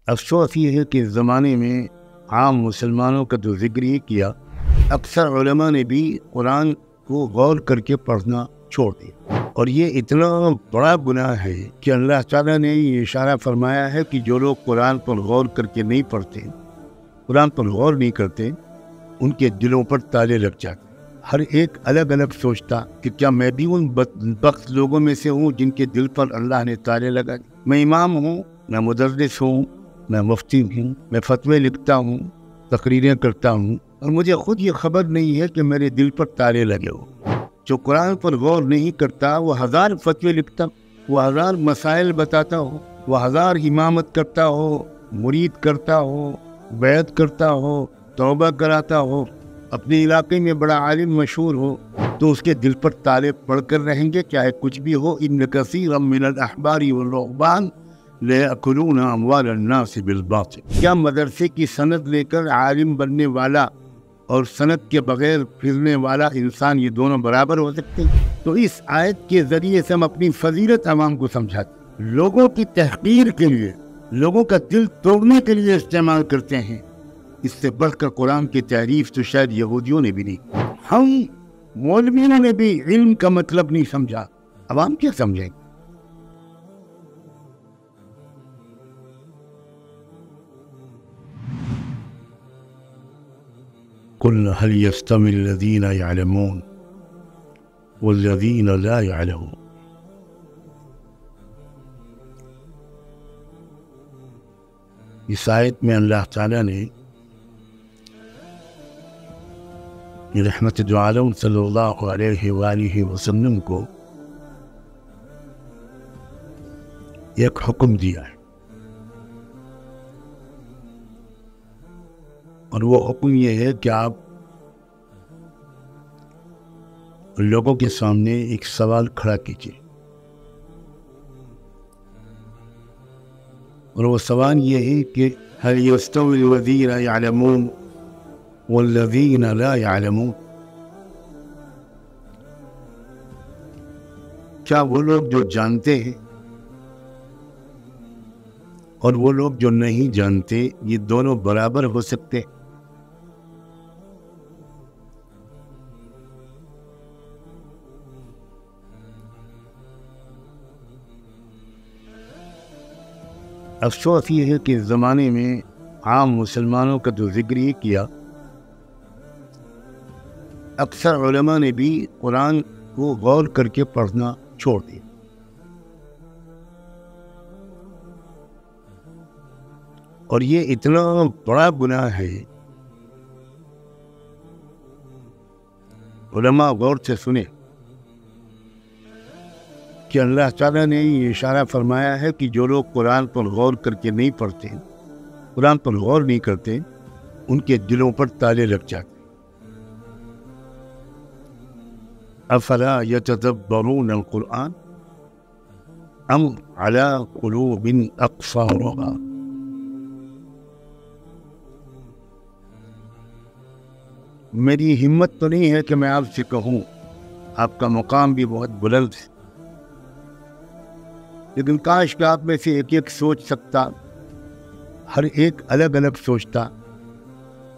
افسوس یہ ہے کہ اس زمانے میں عام مسلمانوں کا تو ذکر ہی کیا، اکثر علماء نے بھی قرآن کو غور کر کے پڑھنا چھوڑ دیا، اور یہ اتنا بڑا گناہ ہے کہ اللہ تعالیٰ نے یہ اشارہ فرمایا ہے کہ جو لوگ قرآن پر غور کر کے نہیں پڑھتے، قرآن پر غور نہیں کرتے، ان کے دلوں پر تالے لگ جاتے۔ ہر ایک الگ الگ سوچتا کہ کیا میں بھی ان بدبخت لوگوں میں سے ہوں جن کے دل پر اللہ نے تالے لگا دی۔ میں امام ہوں، میں مدرس ہوں، میں مفتی ہوں، میں فتوے لکھتا ہوں، تقریریں کرتا ہوں، اور مجھے خود یہ خبر نہیں ہے کہ میرے دل پر تالے لگے ہو۔ جو قرآن پر غور نہیں کرتا وہ ہزار فتوے لکھتا، وہ ہزار مسائل بتاتا ہو، وہ ہزار امامت کرتا ہو، مرید کرتا ہو، بیعت کرتا ہو، توبہ کراتا ہو، اپنے علاقے میں بڑا عالم مشہور ہو، تو اس کے دل پر تالے پڑ کر رہیں گے چاہے کچھ بھی ہو۔ ان کثیرا من الاحبار والرهبان ليأكلون اموال الناس بالباطل۔ کیا مدرسے کی سند لے کر عالم بننے والا اور سند کے بغیر پھرنے والا انسان یہ دونوں برابر ہو سکتے ہیں؟ تو اس آیت کے ذریعے سے ہم اپنی فضیلت عوام کو سمجھاتے ہیں، لوگوں کی تحقیر کے لیے، لوگوں کا دل توڑنے کے لیے استعمال کرتے ہیں۔ اس سے بڑھ کر قرآن کی تعریف تو شاید یہودیوں نے بھی نہیں، ہم مولویوں نے بھی علم کا مطلب نہیں سمجھا، عوام کیا سمجھیں گے؟ قل هل يستوي الذين يعلمون والذين لا يعلمون۔ اس آیت میں اللہ تعالیٰ نے رحمت دو عالم صلی اللہ علیہ وآلہ وسلم کو ایک حکم دیا ہے، اور وہ حکم یہ ہے کہ آپ لوگوں کے سامنے ایک سوال کھڑا کیجیے، اور وہ سوال یہ ہے کہ هل يستوي الذين يعلمون والذين لا يعلمون؟ کیا وہ لوگ جو جانتے ہیں اور وہ لوگ جو نہیں جانتے یہ دونوں برابر ہو سکتے ہیں؟ افسوس یہ ہے کہ اس زمانے میں عام مسلمانوں کا تو ذکر ہی کیا، اکثر علماء نے بھی قرآن کو غور کر کے پڑھنا چھوڑ دیا، اور یہ اتنا بڑا گناہ ہے۔ علماء غور سے سنیں کہ اللہ تعالیٰ نے یہ اشارہ فرمایا ہے کہ جو لوگ قرآن پر غور کر کے نہیں پڑھتے، قرآن پر غور نہیں کرتے، ان کے دلوں پر تالے لگ جاتے۔ افلا يتدبرون القرآن ام على قلوب اقفالها۔ میری ہمت تو نہیں ہے کہ میں آپ سے کہوں، آپ کا مقام بھی بہت بلند ہے، لیکن کاش کہ آپ میں سے ایک ایک سوچ سکتا، ہر ایک الگ الگ سوچتا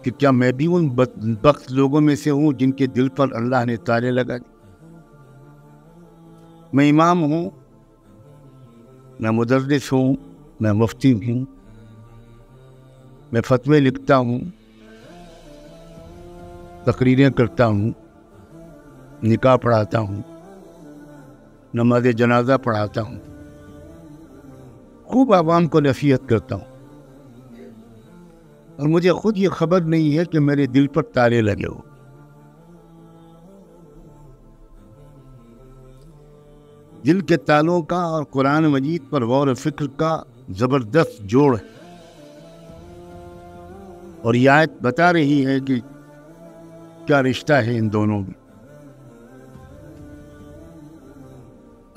کہ کیا میں بھی ان بدبخت لوگوں میں سے ہوں جن کے دل پر اللہ نے تالے لگا دی۔ میں امام ہوں، میں مدرس ہوں، میں مفتی ہوں، میں فتوے لکھتا ہوں، تقریریں کرتا ہوں، نکاح پڑھاتا ہوں، نماز جنازہ پڑھاتا ہوں، خوب عوام کو نصیحت کرتا ہوں، اور مجھے خود یہ خبر نہیں ہے کہ میرے دل پر تالے لگے ہو۔ دل کے تالوں کا اور قرآن مجید پر غور و فکر کا زبردست جوڑ ہے، اور یہ آیت بتا رہی ہے کہ کیا رشتہ ہے ان دونوں میں۔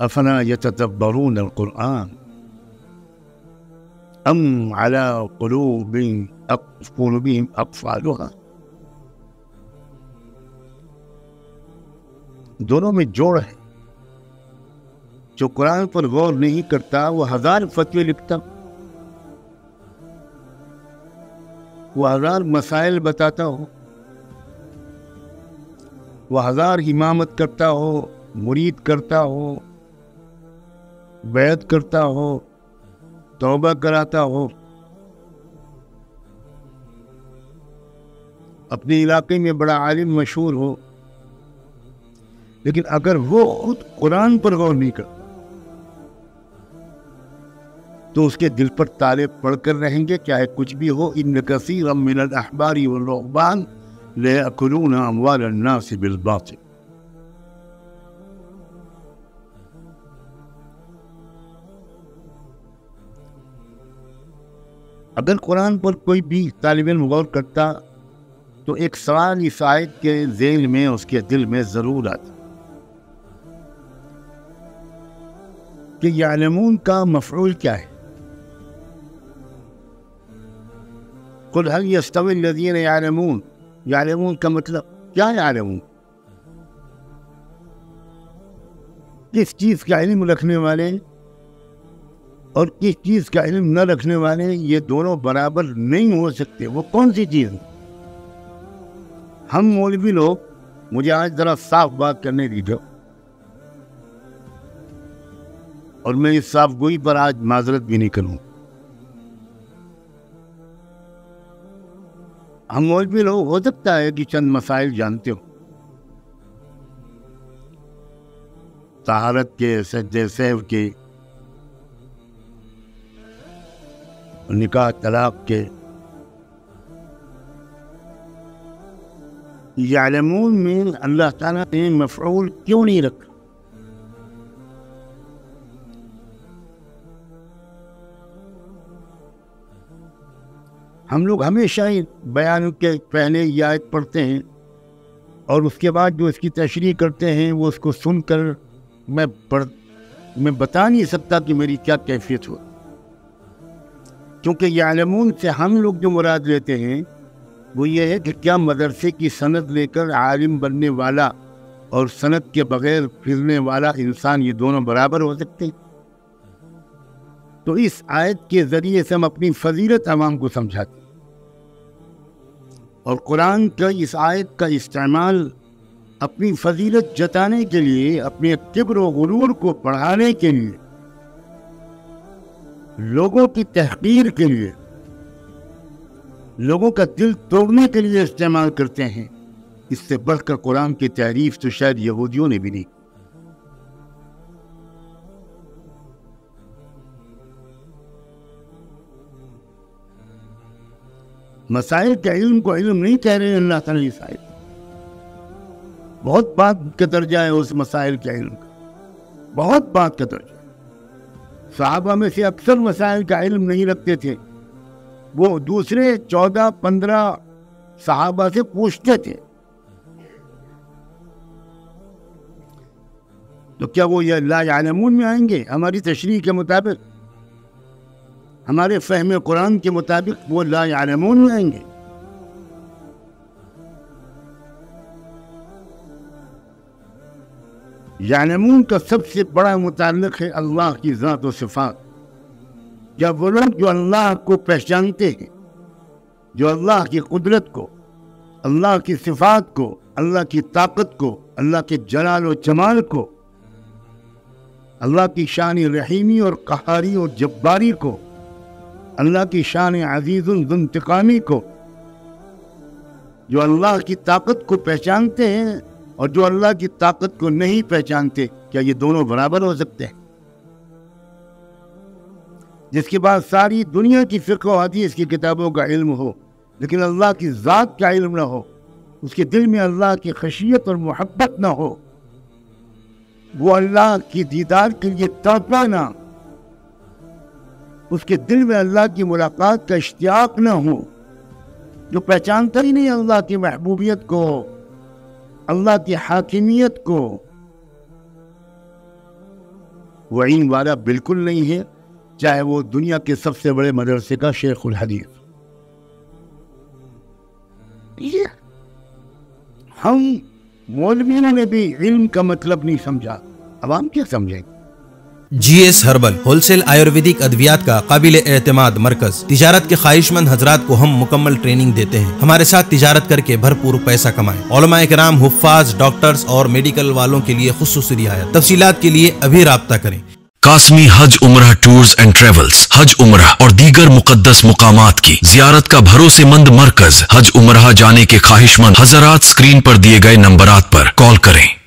افلا يتدبرون القرآن ام على قلوبهم اقفالها۔ دونوں میں جوڑ ہے۔ جو قرآن پر غور نہیں کرتا وہ ہزار فتوے لکھتا، وہ 1000 مسائل بتاتا ہو، وہ 1000 امامت کرتا ہو، مرید کرتا ہو، بیعت کرتا ہو، توبہ کراتا ہو، اپنے علاقے میں بڑا عالم مشہور ہو، لیکن اگر وہ خود قرآن پر غور نہیں کرتا تو اس کے دل پر تالے پڑ کر رہیں گے، چاہے کچھ بھی ہو۔ ان کثیرا من الاحبار والرهبان لیأکلون اموال الناس بالباطل۔ اگر قرآن پر کوئی بھی طالب علم غور کرتا تو ایک سوال اس آیت کے ذیل میں اس کے دل میں ضرور آتا کہ یعلمون کا مفعول کیا ہے؟ قل هل يستوي الذين يعلمون، یعلمون کا مطلب کیا؟ یعلمون کس چیز کا علم رکھنے والے اور کس چیز کا علم نہ رکھنے والے، یہ دونوں برابر نہیں ہو سکتے۔ وہ کون سی چیز ہے؟ ہم مولوی لوگ، مجھے آج ذرا صاف بات کرنے دیجیے، اور میں اس صاف گوئی پر آج معذرت بھی نہیں کروں۔ ہم مولوی لوگ ہو سکتا ہے کہ چند مسائل جانتے ہو، طہارت کے، سجدہ سہو کے، نکاح طلاق کے۔ یعلمون میں اللہ تعالیٰ نے مفعول کیوں نہیں رکھا؟ ہم لوگ ہمیشہ ہی بیان کے پہلے یہ آیت پڑھتے ہیں اور اس کے بعد جو اس کی تشریح کرتے ہیں وہ اس کو سن کر میں بتا نہیں سکتا کہ میری کیا کیفیت ہو، کیونکہ یعلمون سے ہم لوگ جو مراد لیتے ہیں وہ یہ ہے کہ کیا مدرسے کی سند لے کر عالم بننے والا اور سند کے بغیر پھرنے والا انسان یہ دونوں برابر ہو سکتے ہیں؟ تو اس آیت کے ذریعے سے ہم اپنی فضیلت عوام کو سمجھاتے ہیں، اور قرآن کا اس آیت کا استعمال اپنی فضیلت جتانے کے لیے، اپنے کبر و غرور کو بڑھانے کے لیے، لوگوں کی تحقیر کے لیے، لوگوں کا دل توڑنے کے لیے استعمال کرتے ہیں۔ اس سے بڑھ کر قرآن کی تعریف تو شاید یہودیوں نے بھی نہیں۔ مسائل کے علم کو علم نہیں کہہ رہے اللہ تعالیٰ اس آیت۔ بہت بات کا درجہ ہے اس مسائل کے علم کا، بہت بات کا درجہ۔ صحابہ میں سے اکثر مسائل کا علم نہیں رکھتے تھے، وہ دوسرے 14-15 صحابہ سے پوچھتے تھے۔ تو کیا وہ یہ لا یعلمون میں آئیں گے؟ ہماری تشریح کے مطابق، ہمارے فہم قرآن کے مطابق وہ لا یعلمون میں آئیں گے۔ یعلمون کا سب سے بڑا متعلق ہے اللہ کی ذات و صفات۔ کیا وہ لوگ جو اللہ کو پہچانتے ہیں، جو اللہ کی قدرت کو، اللہ کی صفات کو، اللہ کی طاقت کو، اللہ کے جلال و جمال کو، اللہ کی شان رحیمی اور قہاری اور جباری کو، اللہ کی شان عزیز ذو انتقامی کو، جو اللہ کی طاقت کو پہچانتے ہیں اور جو اللہ کی طاقت کو نہیں پہچانتے، کیا یہ دونوں برابر ہو سکتے ہیں؟ جس کے بعد ساری دنیا کی فقہ و حدیث کی کتابوں کا علم ہو لیکن اللہ کی ذات کا علم نہ ہو، اس کے دل میں اللہ کی خشیت اور محبت نہ ہو، وہ اللہ کی دیدار کے لیے تڑپا نہ، اس کے دل میں اللہ کی ملاقات کا اشتیاق نہ ہو، جو پہچانتا ہی نہیں اللہ کی محبوبیت کو، اللہ کی حاکمیت کو، وہ علم والا بالکل نہیں ہے، چاہے وہ دنیا کے سب سے بڑے مدرسے کا شیخ الحدیث۔ ہم مولویوں نے بھی علم کا مطلب نہیں سمجھا، عوام کیا سمجھیں؟ G S herbal wholesale آیورویدک ادویات کا قابل اعتماد مرکز، تجارت کے خواہش مند حضرات کو ہم مکمل ٹریننگ دیتے ہیں۔ ہمارے ساتھ تجارت کر کے بھرپور پیسہ کمائیں۔ علماء کرام، حفاظ، ڈاکٹرز اور میڈیکل والوں کے لیے خصوصی رعایت۔ تفصیلات کے لیے ابھی رابطہ کریں۔ قاسمی حج عمرہ ٹورز اینڈ ٹریولز، حج عمرہ اور دیگر مقدس مقامات کی زیارت کا بھروسے مند مرکز۔ حج عمرہ جانے کے خواہش مند حضرات اسکرین پر دیے گئے نمبرات پر کال کریں۔